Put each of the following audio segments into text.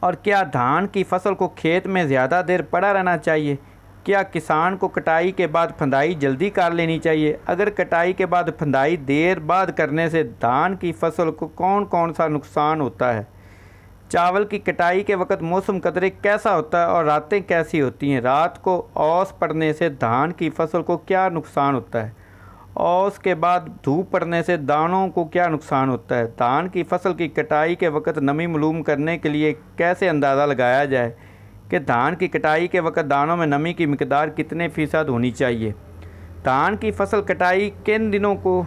और क्या धान की फसल को खेत में ज़्यादा देर पड़ा रहना चाहिए? क्या किसान को कटाई के बाद फंदाई जल्दी कर लेनी चाहिए? अगर कटाई के बाद फंदाई देर बाद करने से धान की फसल को कौन कौन सा नुकसान होता है? चावल की कटाई के वक्त मौसम कदरे कैसा होता है और रातें कैसी होती हैं? रात को ओस पड़ने से धान की फसल को क्या नुकसान होता है? ओस के बाद धूप पड़ने से दानों को क्या नुकसान होता है? धान की फसल की कटाई के वक्त नमी मालूम करने के लिए कैसे अंदाज़ा लगाया जाए कि धान की कटाई के वक्त दानों में नमी की मिकदार कितने फ़ीसद होनी चाहिए? धान की फसल कटाई किन दिनों को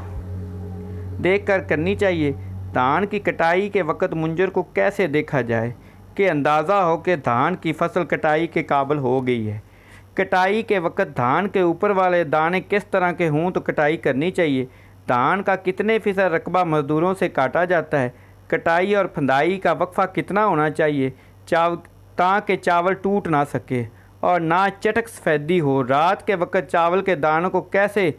देखकर करनी चाहिए? धान की कटाई के वक्त मुंजर को कैसे देखा जाए कि अंदाज़ा हो कि धान की फसल कटाई के काबिल हो गई है? कटाई के वक्त धान के ऊपर वाले दाने किस तरह के हों तो कटाई करनी चाहिए? धान का कितने फ़ीसद रकबा मज़दूरों से काटा जाता है? कटाई और फंदाई का वक्फा कितना होना चाहिए ताकि चावल टूट ना सके और ना चटक सफ़ेदी हो? रात के वक्त चावल के दानों को कैसे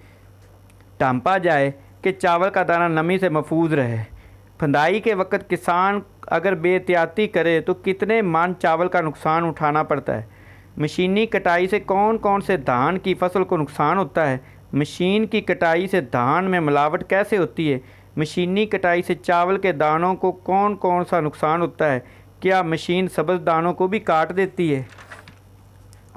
ढांपा जाए कि चावल का दाना नमी से महफूज रहे? फंदाई के वक्त किसान अगर बेहतियाती करे तो कितने मन चावल का नुकसान उठाना पड़ता है? मशीनी कटाई से कौन कौन से धान की फसल को नुकसान होता है? मशीन की कटाई से धान में मिलावट कैसे होती है? मशीनी कटाई से चावल के दानों को कौन कौन सा नुकसान होता है? क्या मशीन सब्ज़ दानों को भी काट देती है?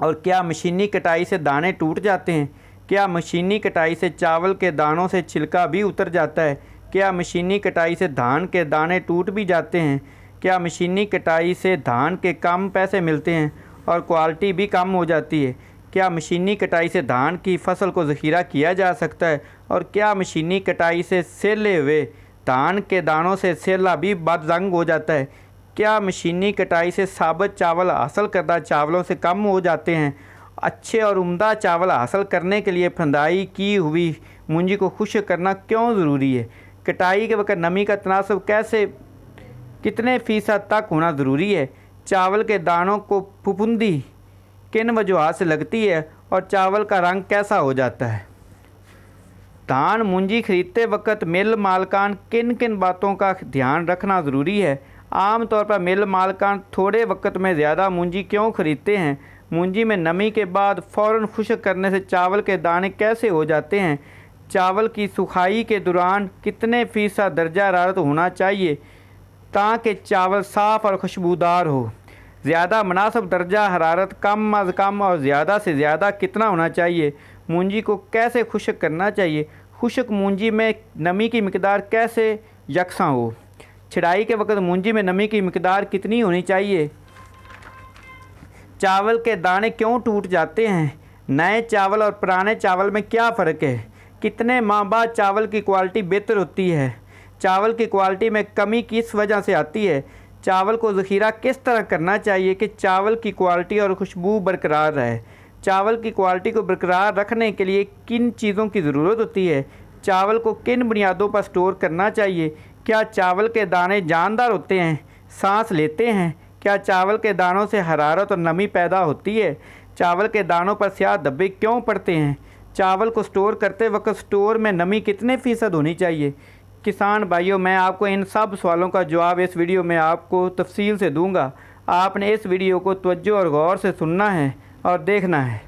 और क्या मशीनी कटाई से दाने टूट जाते हैं? क्या मशीनी कटाई से चावल के दानों से छिलका भी उतर जाता है? क्या मशीनी कटाई से धान के दाने टूट भी जाते हैं? क्या मशीनी कटाई से धान के कम पैसे मिलते हैं और क्वालिटी भी कम हो जाती है? क्या मशीनी कटाई से धान की फसल को ज़ख़ीरा किया जा सकता है? और क्या मशीनी कटाई से सेले हुए धान के दानों से सेला भी बदजंग हो जाता है? क्या मशीनी कटाई से साबित चावल हासिल करदा चावलों से कम हो जाते हैं? अच्छे और उम्दा चावल हासिल करने के लिए फंदाई की हुई मूंजी को खुश्क करना क्यों ज़रूरी है? कटाई के वक्त नमी का तनासब कितने फ़ीसद तक होना ज़रूरी है? चावल के दानों को फफूंदी किन वजूहात से लगती है और चावल का रंग कैसा हो जाता है? धान मूंजी खरीदते वक्त मिल मालकान किन किन बातों का ध्यान रखना ज़रूरी है? आम तौर पर मिल मालकान थोड़े वक्त में ज़्यादा मूंजी क्यों खरीदते हैं? मूंजी में नमी के बाद फ़ौरन खुश्क करने से चावल के दाने कैसे हो जाते हैं? चावल की सुखाई के दौरान कितने फ़ीसद दर्जा हरारत होना चाहिए ताकि चावल साफ़ और खुशबूदार हो? ज़्यादा मुनासिब दर्जा हरारत कम अज़ कम और ज़्यादा से ज़्यादा कितना होना चाहिए? मूंजी को कैसे खुश्क करना चाहिए? खुश्क मूंजी में नमी की मिकदार कैसे यकसां हो? छिड़ाई के वक्त मूंजी में नमी की मिकदार कितनी होनी चाहिए? चावल के दाने क्यों टूट जाते हैं? नए चावल और पुराने चावल में क्या फ़र्क है? कितने माह बाद चावल की क्वालिटी बेहतर होती है? चावल की क्वालिटी में कमी किस वजह से आती है? चावल को ज़ख़ीरा किस तरह करना चाहिए कि चावल की क्वालिटी और खुशबू बरकरार रहे? चावल की क्वालिटी को बरकरार रखने के लिए किन चीज़ों की ज़रूरत होती है? चावल को किन बुनियादों पर स्टोर करना चाहिए? क्या चावल के दाने जानदार होते हैं, सांस लेते हैं? क्या चावल के दानों से हरारत और नमी पैदा होती है? चावल के दानों पर स्याह धब्बे क्यों पड़ते हैं? चावल को स्टोर करते वक्त स्टोर में नमी कितने फ़ीसद होनी चाहिए? किसान भाइयों, मैं आपको इन सब सवालों का जवाब इस वीडियो में आपको तफसील से दूंगा। आपने इस वीडियो को तवज्जो और गौर से सुनना है और देखना है।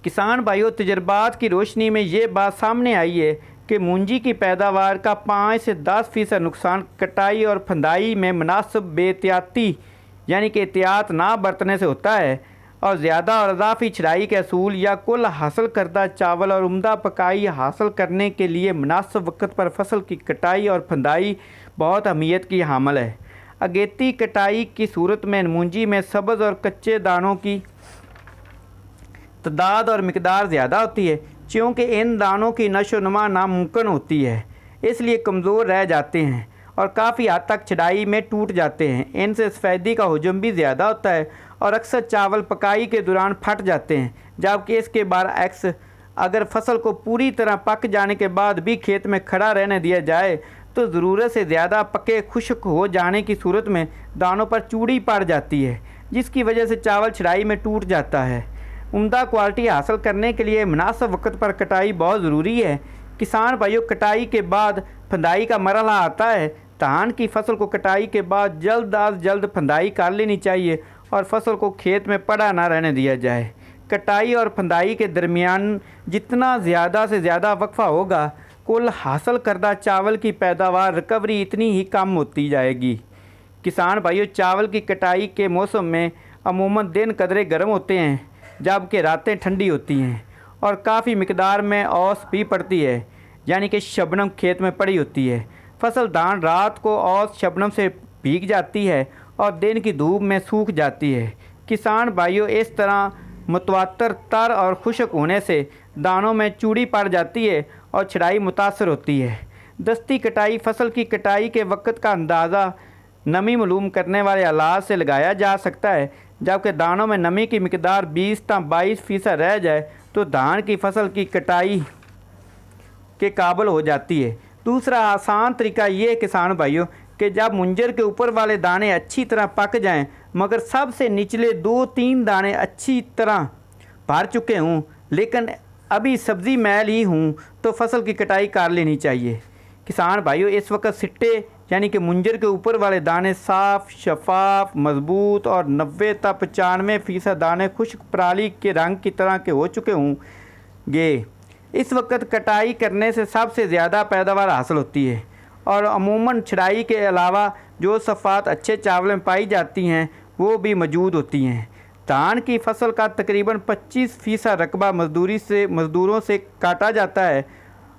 किसान भाइयों, तजर्बात की रोशनी में ये बात सामने आई है कि मूंजी की पैदावार का 5 से 10% नुकसान कटाई और फंदाई में मुनासिब बेहतियाती यानी कि एहतियात ना बरतने से होता है और ज़्यादा और इजाफी छिड़ाई के असूल या कुल हासिल करदा चावल और उम्दा पकाई हासिल करने के लिए मुनासिब वक्त पर फसल की कटाई और फंदाई बहुत अहमियत की हामिल है। अगेती कटाई की सूरत में मूंजी में सब्ज़ और कच्चे दानों की तादाद और मिकदार ज़्यादा होती है, क्योंकि इन दानों की नशो नुमा नामुमकिन होती है, इसलिए कमज़ोर रह जाते हैं और काफ़ी हद तक छिड़ाई में टूट जाते हैं। इनसे सफ़ेदी का हुजूम भी ज़्यादा होता है और अक्सर चावल पकाई के दौरान फट जाते हैं, जबकि इसके बरअक्स अगर फसल को पूरी तरह पक जाने के बाद भी खेत में खड़ा रहने दिया जाए तो ज़रूरत से ज़्यादा पके खुश्क हो जाने की सूरत में दानों पर चूड़ी पड़ जाती है, जिसकी वजह से चावल छिड़ाई में टूट जाता है। उम्दा क्वालिटी हासिल करने के लिए मुनासिब वक्त पर कटाई बहुत ज़रूरी है। किसान भाइयों, कटाई के बाद फंदाई का मरहला आता है धान की फसल को कटाई के बाद जल्द अज जल्द फंदाई कर लेनी चाहिए और फसल को खेत में पड़ा ना रहने दिया जाए। कटाई और फंदाई के दरमियान जितना ज़्यादा से ज़्यादा वक्फा होगा, कुल हासिल करदा चावल की पैदावार रिकवरी इतनी ही कम होती जाएगी। किसान भाइयों, चावल की कटाई के मौसम में अमूमन दिन कदरे गर्म होते हैं, जबकि रातें ठंडी होती हैं और काफ़ी मिकदार में औस भी पड़ती है, यानी कि शबनम खेत में पड़ी होती है। फसल धान रात को औस शबनम से भीग जाती है और दिन की धूप में सूख जाती है। किसान भाइयों, इस तरह मुतवातर तर और खुश्क होने से दानों में चूड़ी पड़ जाती है और छड़ाई मुतासर होती है। दस्ती कटाई फसल की कटाई के वक्त का अंदाज़ा नमी मालूम करने वाले आलात से लगाया जा सकता है। जबकि दानों में नमी की मिकदार 20-22% रह जाए तो धान की फसल की कटाई के काबिल हो जाती है। दूसरा आसान तरीका ये है किसान भाइयों कि जब मुंजर के ऊपर वाले दाने अच्छी तरह पक जाएं, मगर सबसे निचले 2-3 दाने अच्छी तरह भर चुके हों, लेकिन अभी सब्ज़ी मैल ही हूँ, तो फसल की कटाई कर लेनी चाहिए। किसान भाइयों, इस वक्त सिट्टे यानी कि मुंजर के ऊपर वाले दाने साफ़, शफाफ, मजबूत और 90-95% दाने खुश्क पराली के रंग की तरह के हो चुके होंगे। इस वक्त कटाई करने से सबसे ज़्यादा पैदावार हासिल होती है और अमूमन छड़ाई के अलावा जो सफ़ात अच्छे चावल में पाई जाती हैं वो भी मौजूद होती हैं। धान की फसल का तकरीबन 25% रकबा मज़दूरों से काटा जाता है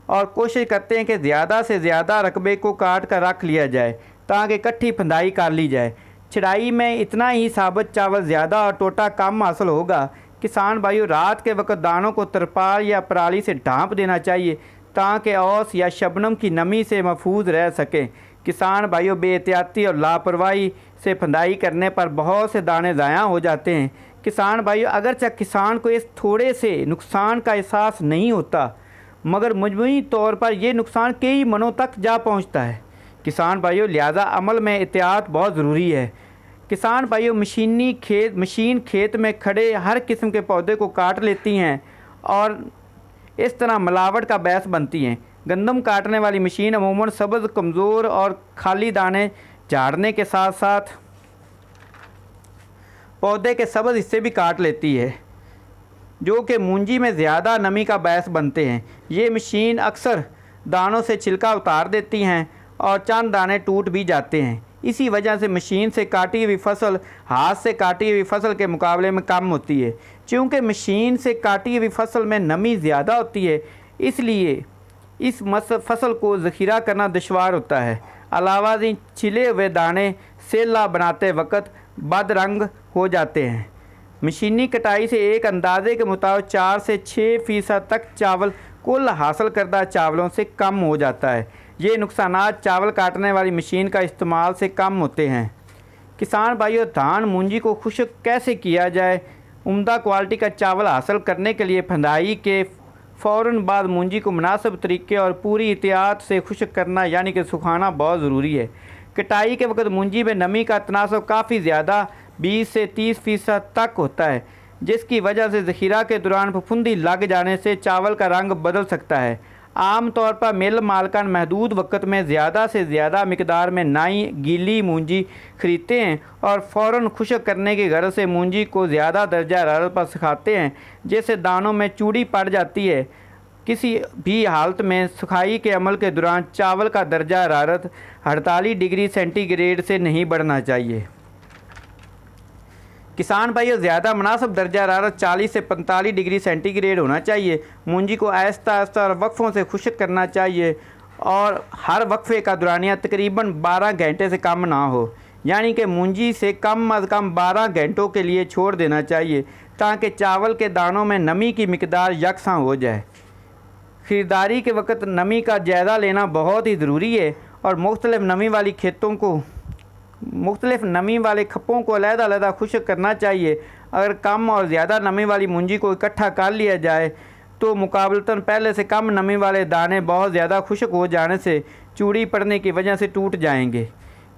और कोशिश करते हैं कि ज़्यादा से ज़्यादा रकबे को काट कर रख लिया जाए ताकि इकट्ठी फंदाई कर ली जाए। छड़ाई में इतना ही साबुत चावल ज़्यादा और टोटा कम हासिल होगा। किसान भाइयों, रात के वक्त दानों को तरपाल या पराली से ढाँप देना चाहिए ताकि औस या शबनम की नमी से महफूज रह सकें। किसान भाइयों, बेएहतियाती और लापरवाही से फंदाई करने पर बहुत से दाने ज़ाया हो जाते हैं। किसान भाइयों, अगरचे किसान को इस थोड़े से नुकसान का एहसास नहीं होता, मगर मजमूई तौर पर यह नुकसान कई मनों तक जा पहुंचता है। किसान भाइयों, लिहाजा अमल में एहतियात बहुत ज़रूरी है। किसान भाइयों, मशीन खेत में खड़े हर किस्म के पौधे को काट लेती हैं और इस तरह मिलावट का बायस बनती हैं। गंदम काटने वाली मशीन अमूमन सब्ज़, कमज़ोर और खाली दाने झाड़ने के साथ साथ पौधे के सब्ज़ हिस्से भी काट लेती है, जो कि मूंजी में ज़्यादा नमी का बायस बनते हैं। ये मशीन अक्सर दानों से छिलका उतार देती हैं और चंद दाने टूट भी जाते हैं। इसी वजह से मशीन से काटी हुई फसल हाथ से काटी हुई फसल के मुकाबले में कम होती है। चूँकि मशीन से काटी हुई फसल में नमी ज़्यादा होती है, इसलिए इस फसल को ज़ख़ीरा करना दुश्वार होता है। अलावा छिले हुए दाने सेला बनाते वक्त बदरंग हो जाते हैं। मशीनी कटाई से एक अंदाजे के मुताबिक 4 से 6% तक चावल कुल हासिल करदा चावलों से कम हो जाता है। ये नुकसानात चावल काटने वाली मशीन का इस्तेमाल से कम होते हैं। किसान भाइयों, धान मूंजी को खुश्क कैसे किया जाए? उम्दा क्वालिटी का चावल हासिल करने के लिए फंदाई के फ़ौरन बाद मूंजी को मुनासिब तरीके और पूरी एहतियात से खुश्क करना यानी कि सुखाना बहुत ज़रूरी है। कटाई के वक्त मूंजी में नमी का तनासब काफ़ी ज़्यादा 20 से 30% तक होता है, जिसकी वजह से ज़ख़ीरा के दौरान फफूंदी लग जाने से चावल का रंग बदल सकता है। आम तौर पर मिल मालकान महदूद वक्त में ज़्यादा से ज़्यादा मिकदार में नई गीली मूंजी ख़रीदते हैं और फ़ौरन खुश्क करने की गर्ज से मूंजी को ज़्यादा दर्जा हरारत पर सुखाते हैं, जिससे दानों में चूड़ी पड़ जाती है। किसी भी हालत में सुखाई के अमल के दौरान चावल का दर्जा हरारत 48 डिग्री सेंटीग्रेड से नहीं बढ़ना चाहिए। किसान भाइयों, ज़्यादा मुनासिब दर्जा हरारत 40 से 45 डिग्री सेंटीग्रेड होना चाहिए। मूंजी को आहिस्ता आहिस्ता और वक्फ़ों से खुश्क करना चाहिए और हर वक्फ़े का दौरानिया तकरीबन 12 घंटे से कम ना हो, यानी कि मूंजी से कम अज़ कम 12 घंटों के लिए छोड़ देना चाहिए ताकि चावल के दानों में नमी की मिकदार यकसां हो जाए। ख़रीदारी के वक्त नमी का जायज़ा लेना बहुत ही ज़रूरी है और मुख्तलिफ़ नमी वाले खप्पों को अलग-अलग खुश्क करना चाहिए। अगर कम और ज़्यादा नमी वाली मूंजी को इकट्ठा कर लिया जाए तो मुकाबलतन पहले से कम नमी वाले दाने बहुत ज़्यादा खुश्क हो जाने से चूड़ी पड़ने की वजह से टूट जाएंगे।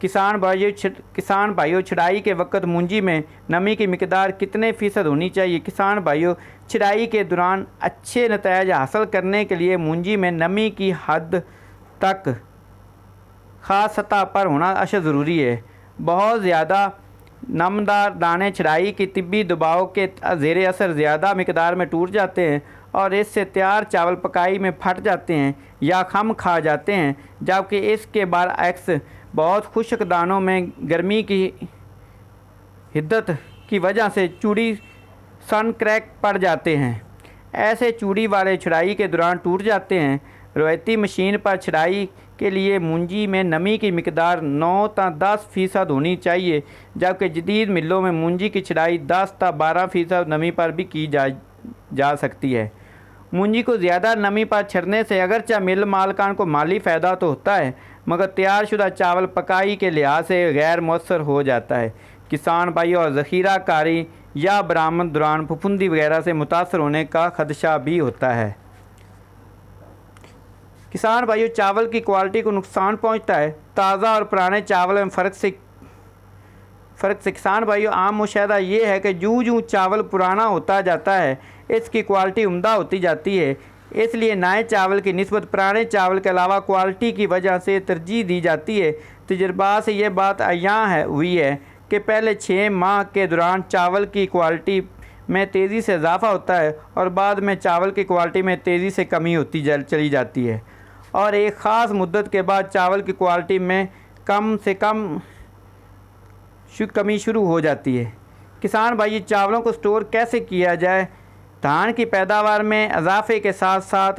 किसान भाइयों, छड़ाई के वक्त मूंजी में नमी की मिकदार कितने फ़ीसद होनी चाहिए? किसान भाइयों, छड़ाई के दौरान अच्छे नतीजे हासिल करने के लिए मूंजी में नमी की हद तक ख़ास सतह पर होना अशद ज़रूरी है। बहुत ज़्यादा नमदार दाने छड़ाई की तिब्बी दबाव के ज़ेर असर ज़्यादा मिकदार में टूट जाते हैं और इससे तैयार चावल पकाई में फट जाते हैं या खम खा जाते हैं, जबकि इसके बरअक्स बहुत खुश्क दानों में गर्मी की हिद्दत की वजह से चूड़ी सन क्रैक पड़ जाते हैं। ऐसे चूड़ी वाले छड़ाई के दौरान टूट जाते हैं। रवायती मशीन पर छड़ाई के लिए मूंजी में नमी की मिकदार 9-10% होनी चाहिए, जबकि जदीद मिलों में मूंजी की छड़ाई 10-12% नमी पर भी की जा सकती है। मूंजी को ज़्यादा नमी पर छड़ने से अगरचा मिल मालकान को माली फ़ायदा तो होता है, मगर तैयारशुदा चावल पकाई के लिहाज से गैर मौसर हो जाता है। किसान भाइयों और ज़ख़ीरा कारी या बरामद दौरान फफूंदी वगैरह से मुतासर होने का खदशा भी होता है। किसान भाइयों, चावल की क्वालिटी को नुकसान पहुंचता है। ताज़ा और पुराने चावल में फ़र्क से किसान भाइयों आम मुशाहदा ये है कि जूँ जूँ चावल पुराना होता जाता है इसकी क्वालिटी उम्दा होती जाती है। इसलिए नए चावल की निस्बत पुराने चावल के अलावा क्वालिटी की वजह से तरजीह दी जाती है। तजुर्बा से ये बात अयां हुई है कि पहले 6 माह के दौरान चावल की क्वालिटी में तेज़ी से इजाफ़ा होता है और बाद में चावल की क्वालिटी में तेज़ी से कमी होती चली जाती है और एक ख़ास मुद्दत के बाद चावल की क्वालिटी में कम से कम कमी शुरू हो जाती है। किसान भाई, चावलों को स्टोर कैसे किया जाए? धान की पैदावार में इजाफे के साथ साथ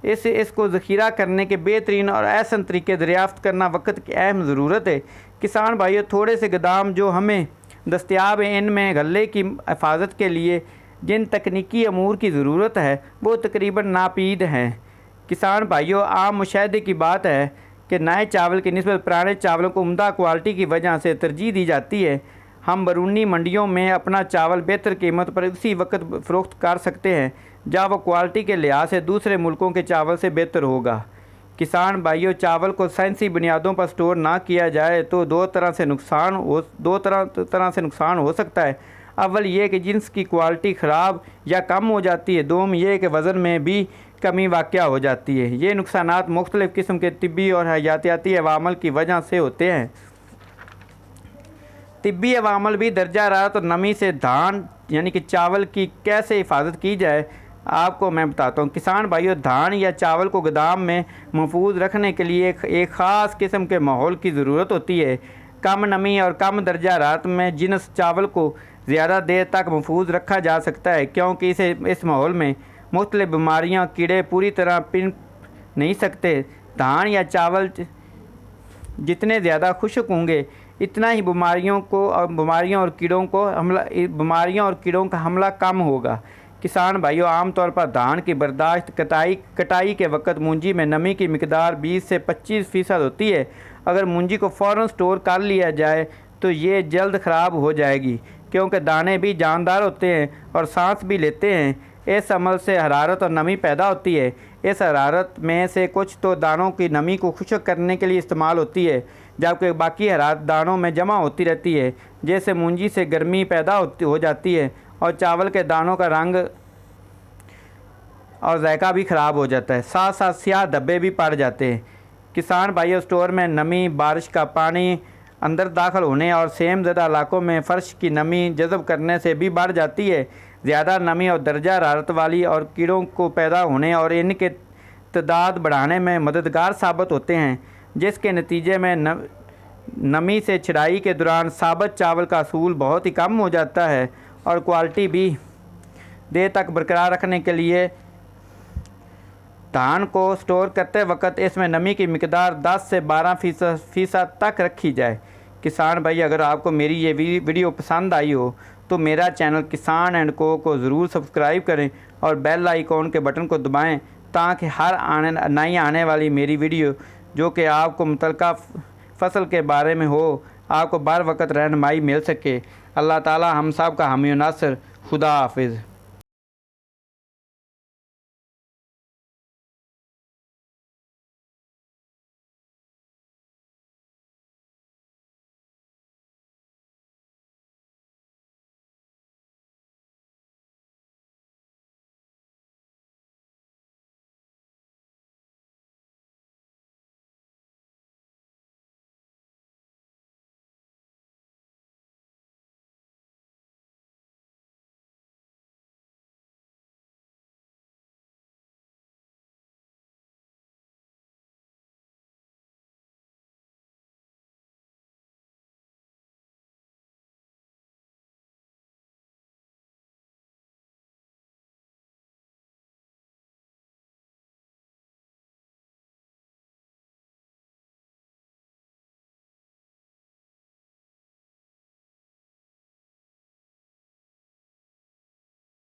इसको ज़ख़ीरा करने के बेहतरीन और आसान तरीके दरियाफ़्त करना वक्त की अहम ज़रूरत है। किसान भाइयों, थोड़े से गोदाम जो हमें दस्तयाब हैं, इनमें गल्ले की हिफाजत के लिए जिन तकनीकी अमूर की ज़रूरत है वो तकरीबन नापीद हैं। किसान भाइयों, आम मुशाहदे की बात है कि नए चावल की निस्बत पुराने चावलों को उम्दा क्वालिटी की वजह से तरजीह दी जाती है। हम बैरूनी मंडियों में अपना चावल बेहतर कीमत पर उसी वक्त फ़रोख्त कर सकते हैं जब वो क्वालिटी के लिहाज से दूसरे मुल्कों के चावल से बेहतर होगा। किसान भाइयों, चावल को साइंसी बुनियादों पर स्टोर ना किया जाए तो दो तरह से नुकसान हो सकता है। अव्वल ये कि जिन्स की क्वालिटी ख़राब या कम हो जाती है। दोम ये कि वज़न में भी कमी वाक़या हो जाती है। ये नुकसानात मुख्तलिफ़ किस्म के तिब्बी और हयातियाती अवामल की वजह से होते हैं। तिब्बी अवामल भी दर्जा हरारत और नमी से धान यानी कि चावल की कैसे हिफाजत की जाए आपको मैं बताता हूँ। किसान भाइयों, धान या चावल को गोदाम में महफूज रखने के लिए एक ख़ास किस्म के माहौल की ज़रूरत होती है। कम नमी और कम दर्जा हरारत में जिनस चावल को ज़्यादा देर तक महफूज रखा जा सकता है, क्योंकि इस माहौल में मुख्तलिफ़ बीमारियाँ कीड़े पूरी तरह पिन नहीं सकते। धान या चावल जितने ज़्यादा खुश्क होंगे इतना ही बीमारियों और कीड़ों का हमला कम होगा। किसान भाइयों, आमतौर पर धान की बर्दाश्त कटाई के वक्त मूंजी में नमी की मिकदार 20 से 25% होती है। अगर मूंजी को फ़ौरन स्टोर कर लिया जाए तो ये जल्द ख़राब हो जाएगी, क्योंकि दाने भी जानदार होते हैं और सांस भी लेते हैं। इस अमल से हरारत और नमी पैदा होती है। इस हरारत में से कुछ तो दानों की नमी को खुश्क करने के लिए इस्तेमाल होती है, जबकि बाकी हरारत दानों में जमा होती रहती है, जैसे मूंजी से गर्मी पैदा हो जाती है और चावल के दानों का रंग और जायका भी ख़राब हो जाता है। साथ साथ स्याह धब्बे भी पड़ जाते हैं। किसान भाइयों, स्टोर में नमी, बारिश का पानी अंदर दाखिल होने और सेम ज़दा इलाकों में फ़र्श की नमी जज़ब करने से भी बढ़ जाती है। ज़्यादा नमी और दर्जा हरारत वाली और कीड़ों को पैदा होने और इनके तादाद बढ़ाने में मददगार साबित होते हैं, जिसके नतीजे में नमी से छड़ाई के दौरान साबित चावल का असूल बहुत ही कम हो जाता है और क्वालिटी भी देर तक बरकरार रखने के लिए धान को स्टोर करते वक्त इसमें नमी की मिकदार 10 से 12% तक रखी जाए। किसान भाई, अगर आपको मेरी ये वीडियो पसंद आई हो तो मेरा चैनल किसान एंड को ज़रूर सब्सक्राइब करें और बेल आइकॉन के बटन को दबाएं, ताकि हर नई आने वाली मेरी वीडियो जो कि आपको मुतल्लिका फसल के बारे में हो, आपको बर वक्त रहनुमाई मिल सके। अल्लाह ताला हम सब का हामी नासर। खुदा हाफिज़।